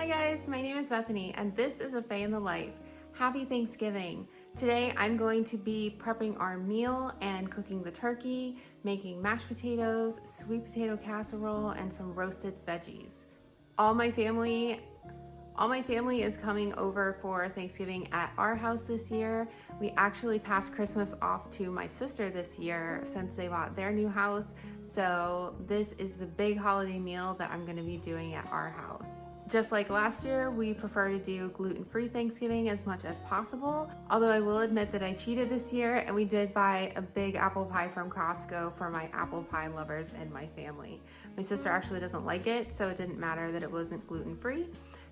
Hi guys, my name is Bethany and this is a Faye in the Life. Happy Thanksgiving. Today I'm going to be prepping our meal and cooking the turkey, making mashed potatoes, sweet potato casserole, and some roasted veggies. All my family is coming over for Thanksgiving at our house this year. We actually passed Christmas off to my sister this year since they bought their new house. So this is the big holiday meal that I'm gonna be doing at our house. Just like last year, we prefer to do gluten-free Thanksgiving as much as possible. Although I will admit that I cheated this year and we did buy a big apple pie from Costco for my apple pie lovers and my family. My sister actually doesn't like it, so it didn't matter that it wasn't gluten-free.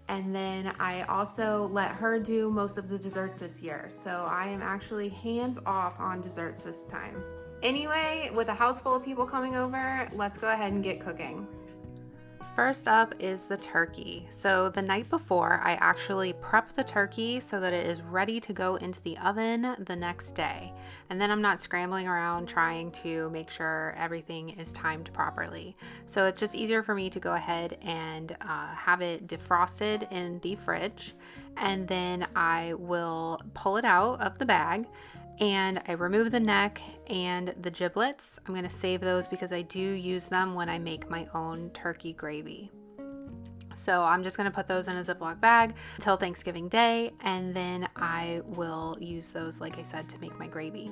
And then I also let her do most of the desserts this year. So I am actually hands off on desserts this time. Anyway, with a house full of people coming over, let's go ahead and get cooking. First up is the turkey. So the night before, I actually prep the turkey so that it is ready to go into the oven the next day. And then I'm not scrambling around trying to make sure everything is timed properly. So it's just easier for me to go ahead and have it defrosted in the fridge. And then I will pull it out of the bag and I remove the neck and the giblets. I'm going to save those because I do use them when I make my own turkey gravy. So I'm just going to put those in a Ziploc bag until Thanksgiving Day, and then I will use those, like I said, to make my gravy.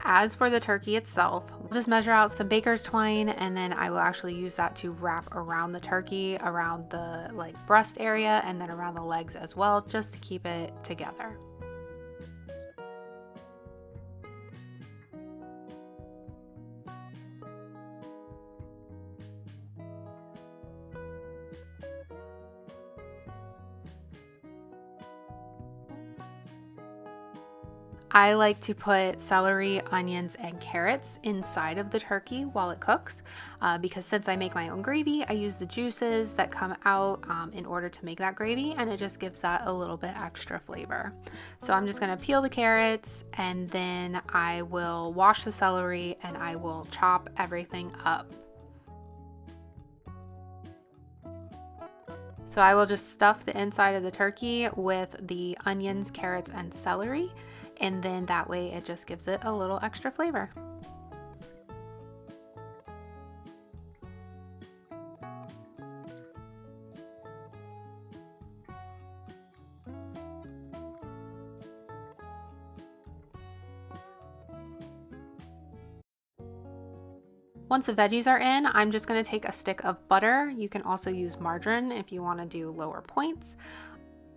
As for the turkey itself, we'll just measure out some baker's twine, and then I will actually use that to wrap around the turkey, around the breast area, and then around the legs as well, just to keep it together. I like to put celery, onions, and carrots inside of the turkey while it cooks because since I make my own gravy, I use the juices that come out in order to make that gravy, and it just gives that a little bit extra flavor. So I'm just going to peel the carrots, and then I will wash the celery, and I will chop everything up. So I will just stuff the inside of the turkey with the onions, carrots, and celery. And then that way it just gives it a little extra flavor. Once the veggies are in, I'm just going to take a stick of butter. You can also use margarine if you want to do lower points.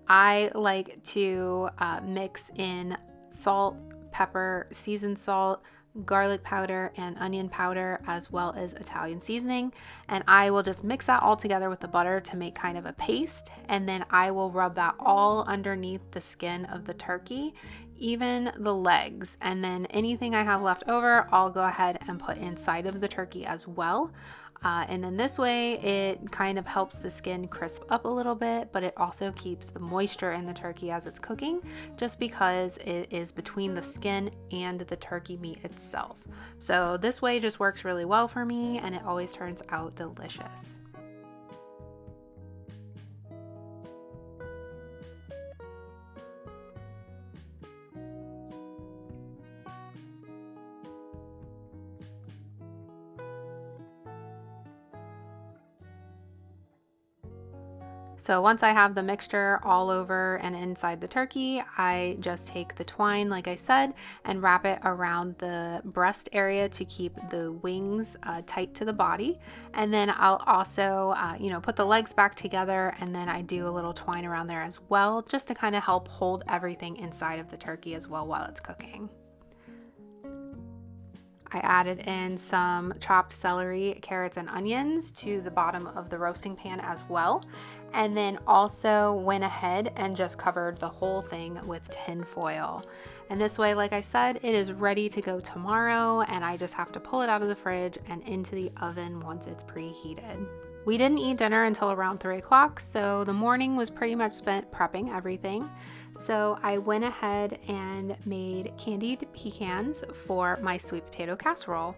I like to mix in salt, pepper, seasoned salt, garlic powder, and onion powder, as well as Italian seasoning. And I will just mix that all together with the butter to make kind of a paste. And then I will rub that all underneath the skin of the turkey, even the legs. And then anything I have left over, I'll go ahead and put inside of the turkey as well. And then this way it kind of helps the skin crisp up a little bit, but it also keeps the moisture in the turkey as it's cooking, just because it is between the skin and the turkey meat itself. So this way just works really well for me, and it always turns out delicious. So once I have the mixture all over and inside the turkey, I just take the twine, like I said, and wrap it around the breast area to keep the wings tight to the body. And then I'll also, put the legs back together, and then I do a little twine around there as well, just to kind of help hold everything inside of the turkey as well while it's cooking. I added in some chopped celery, carrots, and onions to the bottom of the roasting pan as well. And then also went ahead and just covered the whole thing with tin foil. And this way, like I said, it is ready to go tomorrow, and I just have to pull it out of the fridge and into the oven once it's preheated. We didn't eat dinner until around 3 o'clock, so the morning was pretty much spent prepping everything. So I went ahead and made candied pecans for my sweet potato casserole.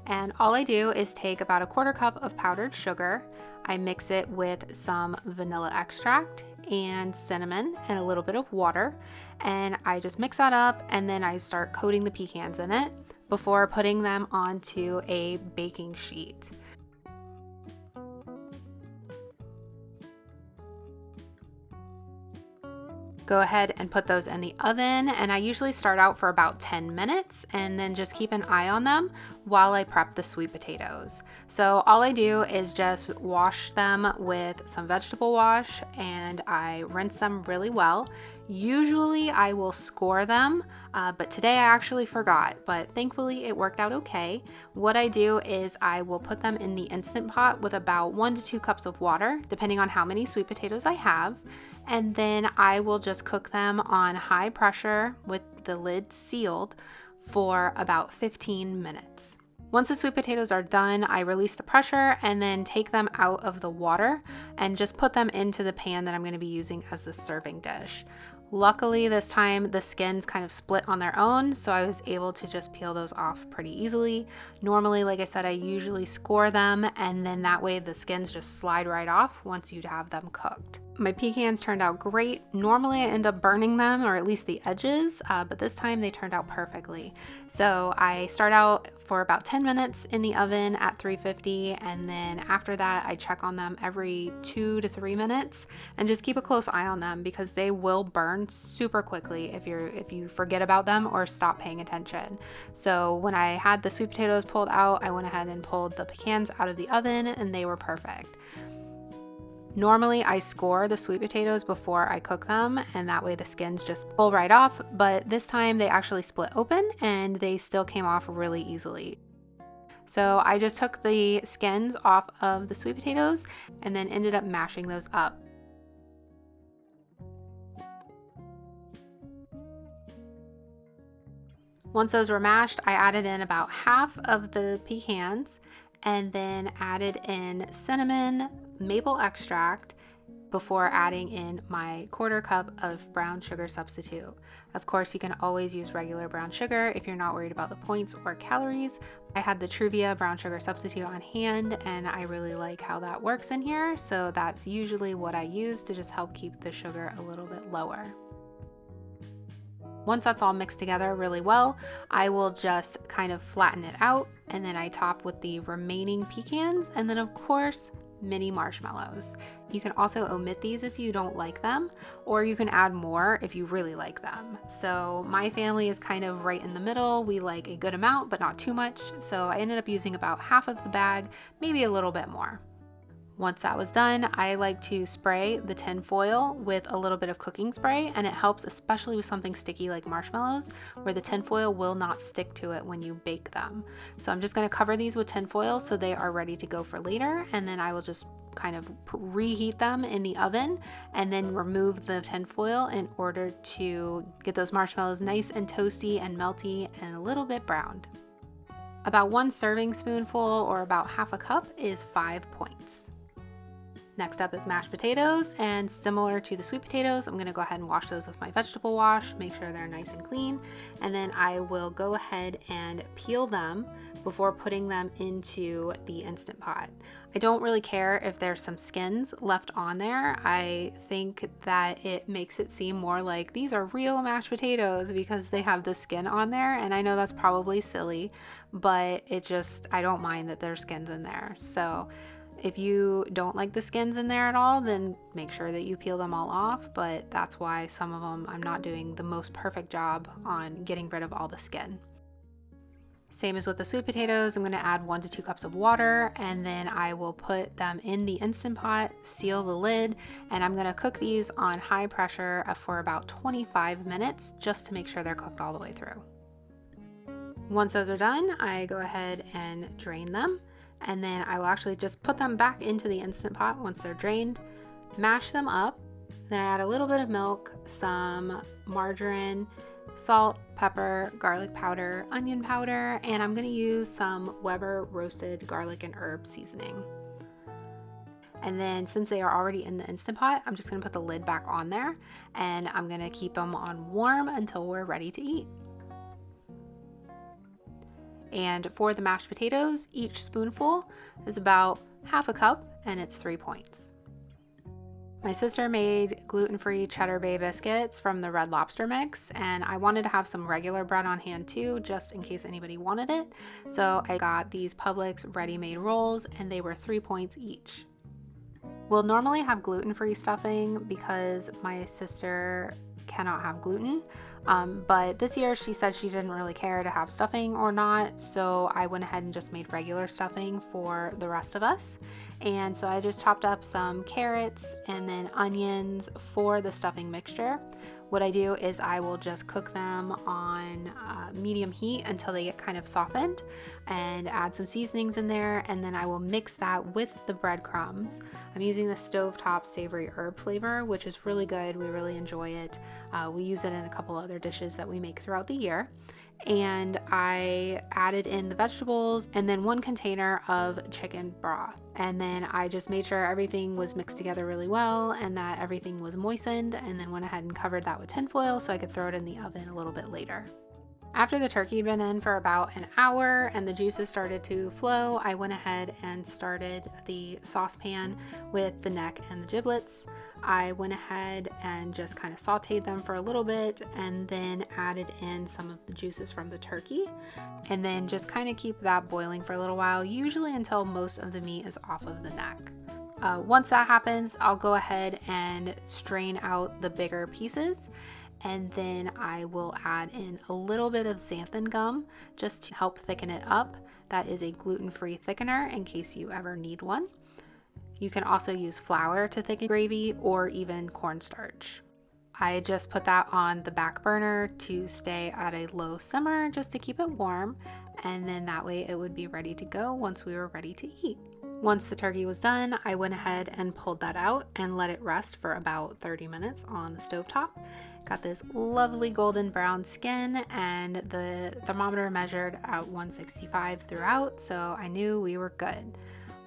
And all I do is take about a 1/4 cup of powdered sugar. I mix it with some vanilla extract and cinnamon and a little bit of water. And I just mix that up, and then I start coating the pecans in it before putting them onto a baking sheet. Go ahead and put those in the oven, and I usually start out for about 10 minutes and then just keep an eye on them while I prep the sweet potatoes. So all I do is just wash them with some vegetable wash, and I rinse them really well. Usually I will score them, but today I actually forgot, but thankfully it worked out okay. What I do is I will put them in the Instant Pot with about 1 to 2 cups of water, depending on how many sweet potatoes I have. And then I will just cook them on high pressure with the lid sealed for about 15 minutes. Once the sweet potatoes are done, I release the pressure and then take them out of the water and just put them into the pan that I'm going to be using as the serving dish. Luckily this time the skins kind of split on their own, so I was able to just peel those off pretty easily. Normally, like I said, I usually score them, and then that way the skins just slide right off once you have them cooked. My pecans turned out great. Normally I end up burning them, or at least the edges, but this time they turned out perfectly. So I start out for about 10 minutes in the oven at 350, and then after that I check on them every 2 to 3 minutes and just keep a close eye on them, because they will burn super quickly if you forget about them or stop paying attention. So when I had the sweet potatoes pulled out, I went ahead and pulled the pecans out of the oven, and they were perfect. Normally I score the sweet potatoes before I cook them, and that way the skins just pull right off, but this time they actually split open and they still came off really easily. So I just took the skins off of the sweet potatoes and then ended up mashing those up. Once those were mashed, I added in about half of the pecans and then added in cinnamon, maple extract before adding in my 1/4 cup of brown sugar substitute. Of course, you can always use regular brown sugar if you're not worried about the points or calories. I had the Truvia brown sugar substitute on hand, and I really like how that works in here, so that's usually what I use to just help keep the sugar a little bit lower. Once that's all mixed together really well, I will just kind of flatten it out, and then I top with the remaining pecans, and then of course mini marshmallows. You can also omit these if you don't like them, or you can add more if you really like them. So my family is kind of right in the middle. We like a good amount but not too much, so I ended up using about half of the bag, maybe a little bit more. Once that was done, I like to spray the tin foil with a little bit of cooking spray, and it helps especially with something sticky like marshmallows, where the tin foil will not stick to it when you bake them. So I'm just going to cover these with tin foil so they are ready to go for later, and then I will just kind of reheat them in the oven and then remove the tin foil in order to get those marshmallows nice and toasty and melty and a little bit browned. About 1 serving spoonful, or about half a cup, is 5 points. Next up is mashed potatoes, and similar to the sweet potatoes, I'm going to go ahead and wash those with my vegetable wash, make sure they're nice and clean, and then I will go ahead and peel them before putting them into the Instant Pot. I don't really care if there's some skins left on there. I think that it makes it seem more like these are real mashed potatoes because they have the skin on there, and I know that's probably silly, but I don't mind that there's skins in there. So if you don't like the skins in there at all, then make sure that you peel them all off, but that's why some of them I'm not doing the most perfect job on getting rid of all the skin. Same as with the sweet potatoes, I'm going to add 1 to 2 cups of water, and then I will put them in the Instant Pot, seal the lid, and I'm going to cook these on high pressure for about 25 minutes just to make sure they're cooked all the way through. Once those are done, I go ahead and drain them. And then I will actually just put them back into the Instant Pot once they're drained, mash them up, then I add a little bit of milk, some margarine, salt, pepper, garlic powder, onion powder, and I'm going to use some Weber roasted garlic and herb seasoning. And then since they are already in the Instant Pot, I'm just going to put the lid back on there, and I'm going to keep them on warm until we're ready to eat. And for the mashed potatoes, each spoonful is about half a cup, and it's 3 points. My sister made gluten-free Cheddar Bay biscuits from the Red Lobster mix, and I wanted to have some regular bread on hand too, just in case anybody wanted it. So I got these Publix ready-made rolls, and they were 3 points each. We'll normally have gluten-free stuffing because my sister cannot have gluten, but this year she said she didn't really care to have stuffing or not, so I went ahead and just made regular stuffing for the rest of us. And so I just chopped up some carrots and then onions for the stuffing mixture. What I do is I will just cook them on medium heat until they get kind of softened, and add some seasonings in there, and then I will mix that with the breadcrumbs. I'm using the stovetop savory herb flavor, which is really good. We really enjoy it. We use it in a couple other dishes that we make throughout the year. And I added in the vegetables and then 1 container of chicken broth. And then I just made sure everything was mixed together really well and that everything was moistened, and then went ahead and covered that with tinfoil so I could throw it in the oven a little bit later. After the turkey had been in for about an hour and the juices started to flow, I went ahead and started the saucepan with the neck and the giblets. I went ahead and just kind of sauteed them for a little bit, and then added in some of the juices from the turkey, and then just kind of keep that boiling for a little while, usually until most of the meat is off of the neck. Once that happens, I'll go ahead and strain out the bigger pieces, and then I will add in a little bit of xanthan gum just to help thicken it up. That is a gluten-free thickener in case you ever need one. You can also use flour to thicken gravy, or even cornstarch. I just put that on the back burner to stay at a low simmer just to keep it warm, and then that way it would be ready to go once we were ready to eat. Once the turkey was done, I went ahead and pulled that out and let it rest for about 30 minutes on the stovetop. Got this lovely golden brown skin, and the thermometer measured at 165 throughout, so I knew we were good.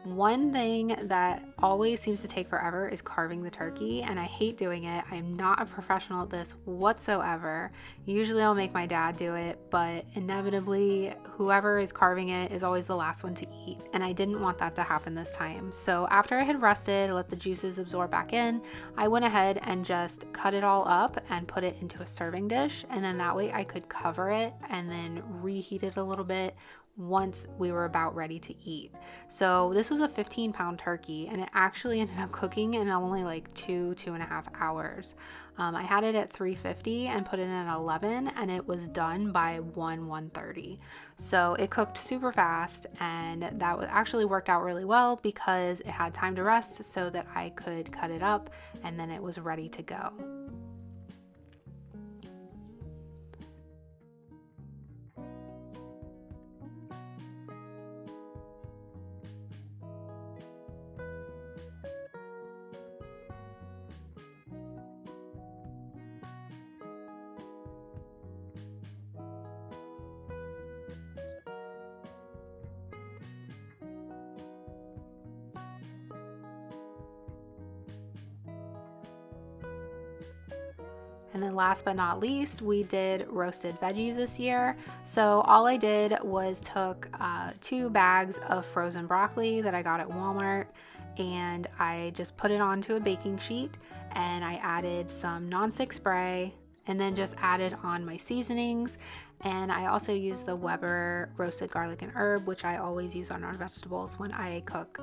One thing that always seems to take forever is carving the turkey, and I hate doing it. I'm not a professional at this whatsoever. Usually I'll make my dad do it, but inevitably whoever is carving it is always the last one to eat, and I didn't want that to happen this time. So after I had rested, let the juices absorb back in, I went ahead and just cut it all up and put it into a serving dish, and then that way I could cover it and then reheat it a little bit once we were about ready to eat. So this was a 15-pound turkey, and it actually ended up cooking in only like 2.5 hours. I had it at 350 and put it in at 11, and it was done by 1:30. So it cooked super fast, and that actually worked out really well because it had time to rest so that I could cut it up, and then it was ready to go. And then last but not least, we did roasted veggies this year. So all I did was took 2 bags of frozen broccoli that I got at Walmart, and I just put it onto a baking sheet, and I added some nonstick spray, and then just added on my seasonings. And I also used the Weber roasted garlic and herb, which I always use on our vegetables when I cook.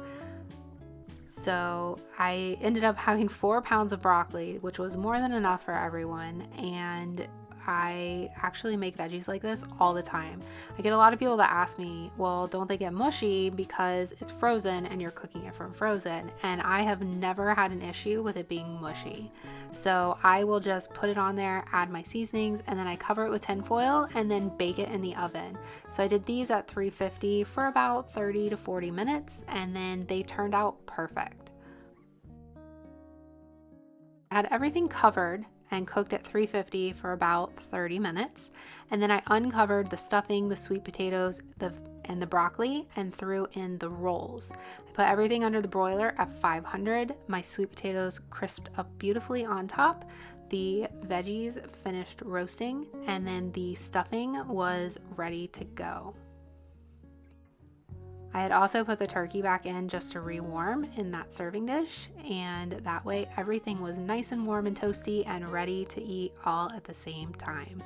So I ended up having 4 pounds of broccoli, which was more than enough for everyone. And I actually make veggies like this all the time. I get a lot of people that ask me, well, don't they get mushy because it's frozen and you're cooking it from frozen? And I have never had an issue with it being mushy. So I will just put it on there, add my seasonings, and then I cover it with tinfoil and then bake it in the oven. So I did these at 350 for about 30 to 40 minutes, and then they turned out perfect. I had everything covered and cooked at 350 for about 30 minutes. And then I uncovered the stuffing, the sweet potatoes, and the broccoli, and threw in the rolls. I put everything under the broiler at 500. My sweet potatoes crisped up beautifully on top. The veggies finished roasting, and then the stuffing was ready to go. I had also put the turkey back in just to rewarm in that serving dish, and that way everything was nice and warm and toasty and ready to eat all at the same time.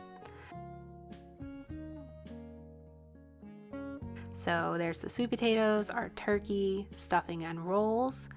So there's the sweet potatoes, our turkey, stuffing, and rolls.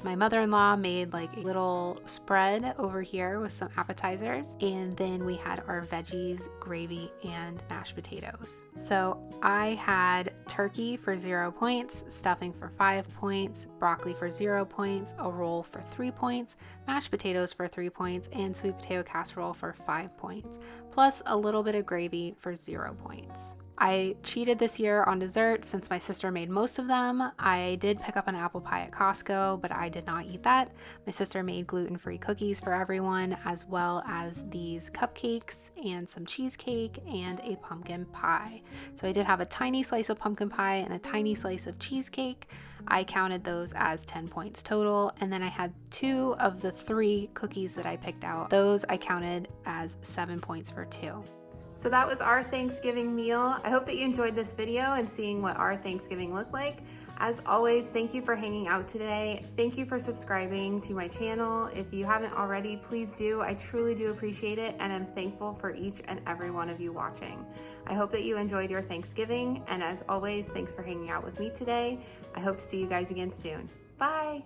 My mother-in-law made like a little spread over here with some appetizers, and then we had our veggies, gravy, and mashed potatoes. So I had turkey for 0 points, stuffing for 5 points, broccoli for 0 points, a roll for 3 points, mashed potatoes for 3 points, and sweet potato casserole for 5 points, plus a little bit of gravy for 0 points. I cheated this year on dessert since my sister made most of them. I did pick up an apple pie at Costco, but I did not eat that. My sister made gluten-free cookies for everyone, as well as these cupcakes and some cheesecake and a pumpkin pie. So I did have a tiny slice of pumpkin pie and a tiny slice of cheesecake. I counted those as 10 points total, and then I had 2 of the 3 cookies that I picked out. Those I counted as 7 points for 2. So that was our Thanksgiving meal. I hope that you enjoyed this video and seeing what our Thanksgiving looked like. As always, thank you for hanging out today. Thank you for subscribing to my channel. If you haven't already, please do. I truly do appreciate it, and I'm thankful for each and every one of you watching. I hope that you enjoyed your Thanksgiving, and as always, thanks for hanging out with me today. I hope to see you guys again soon. Bye.